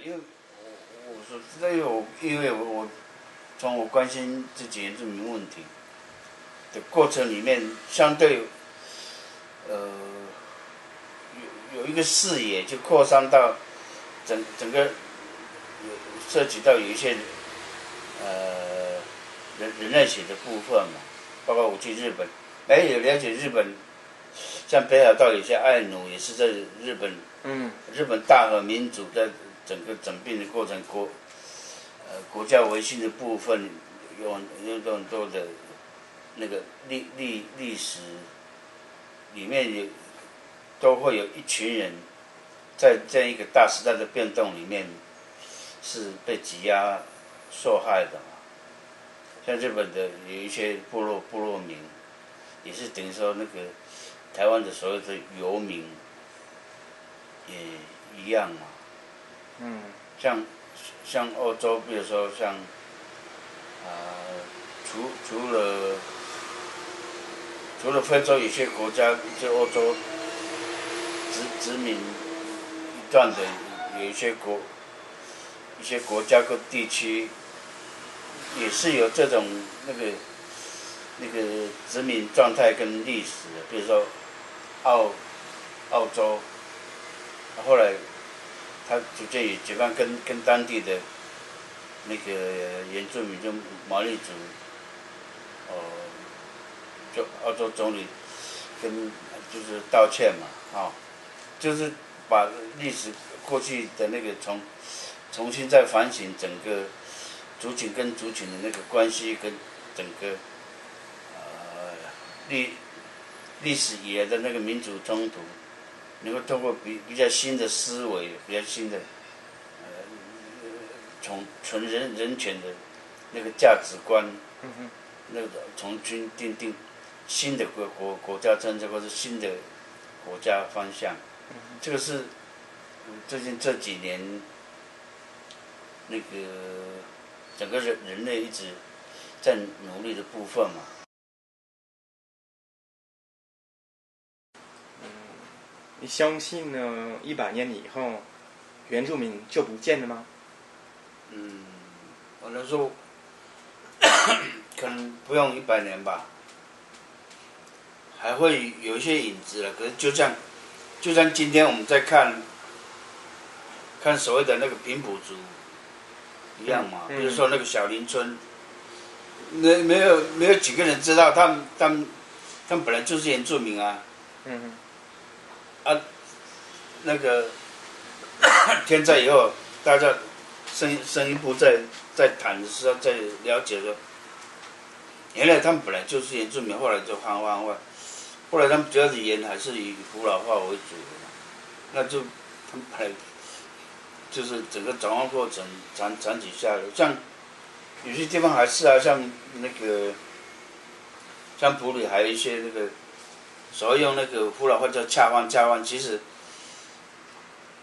因为我说实在，因为我从我关心自己原住民问题的过程里面，相对有一个视野就扩散到整个涉及到有一些人类学的部分嘛，包括我去日本，也了解日本，像北海道有些爱奴也是在日本，日本大和民主在整个整并的过程国家维系的部分有很多的那个历史里面都会有一群人在这样一个大时代的变动里面是被挤压受害的嘛。像日本的有一些部落民，也是等于说那个台湾的所谓的游民也一样嘛。像欧洲，比如说像除了非洲有些国家，就欧洲殖民一段的有一些国家跟地区，也是有这种那个殖民状态跟历史的，比如说澳洲，后来他逐渐也解放跟当地的那个原住民就毛利族，就澳洲总理就是道歉嘛，就是把历史过去的那个重新再反省整个族群跟族群的那个关系跟整个历史以来的那个民主冲突，能够通过比较新的思维，比较新的纯人权的那个价值观，那个重新定新的国家政策或者新的国家方向，这个是最近这几年那个整个人类一直在努力的部分嘛。你相信呢？100年以后，原住民就不见了吗？我能说，可能不用100年吧，还会有一些影子了。可是就像今天我们在看所谓的那个平埔族一样嘛，比如说那个小林村，没有几个人知道他们本来就是原住民啊。那个天灾以后，大家深一步在谈的时候，在了解说，原来他们本来就是原住民，后来就汉化，后来他们主要的语言还是以福佬话为主的嘛，那就他们本来就是整个转换过程长期下来，像有些地方还是啊，像那个像埔里还有一些那个所谓用那个福佬话叫恰饭，其实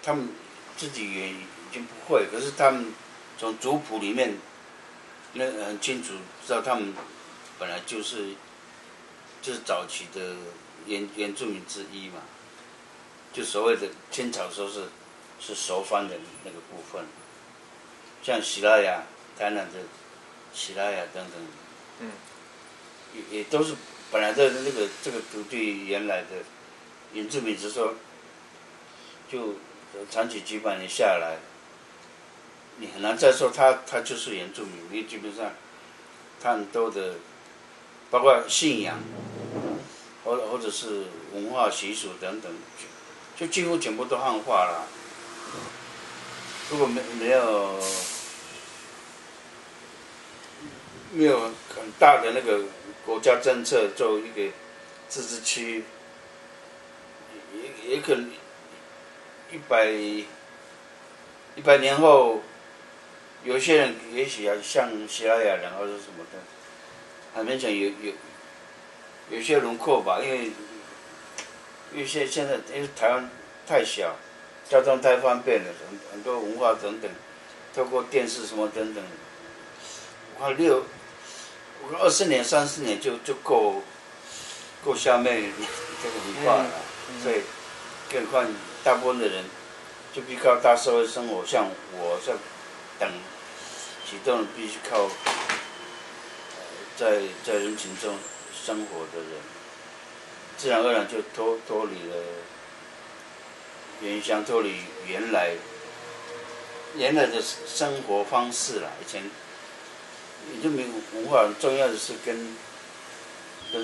他们自己也已经不会，可是他们从族谱里面很清楚知道他们本来就是早期的原住民之一嘛，就所谓的清朝时候是熟番的那个部分，像喜拉雅、台南的喜拉雅等等，也都是本来的这个土地原来的原住民，只是说就长期几百年下来，你很难再说他就是原住民，因为基本上他很多的包括信仰或者是文化习俗等等，就几乎全部都汉化了。如果没有很大的那个国家政策做一个自治区，也可能100年后，有些人也许像西拉雅人或者什么的，还勉强有些轮廓吧，因为现在因为台湾太小，交通太方便了，很多文化等等，透过电视什么等等，我看20年30年就够消灭这个文化了，所以更何况大部分的人就必靠大社会生活，像我等许多人必须靠在人群中生活的人，自然而然就脱离了原乡，脱离原来的生活方式啦。以前原住民文化很重要的是跟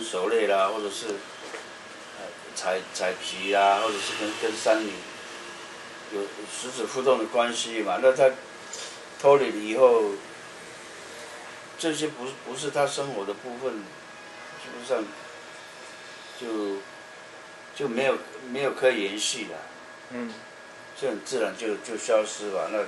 狩猎啦，或者是采集啦，或者是跟山里有实质互动的关系嘛。那他脱离了以后，这些不是他生活的部分，基本上就没有可以延续了。嗯，就很自然就消失吧。那个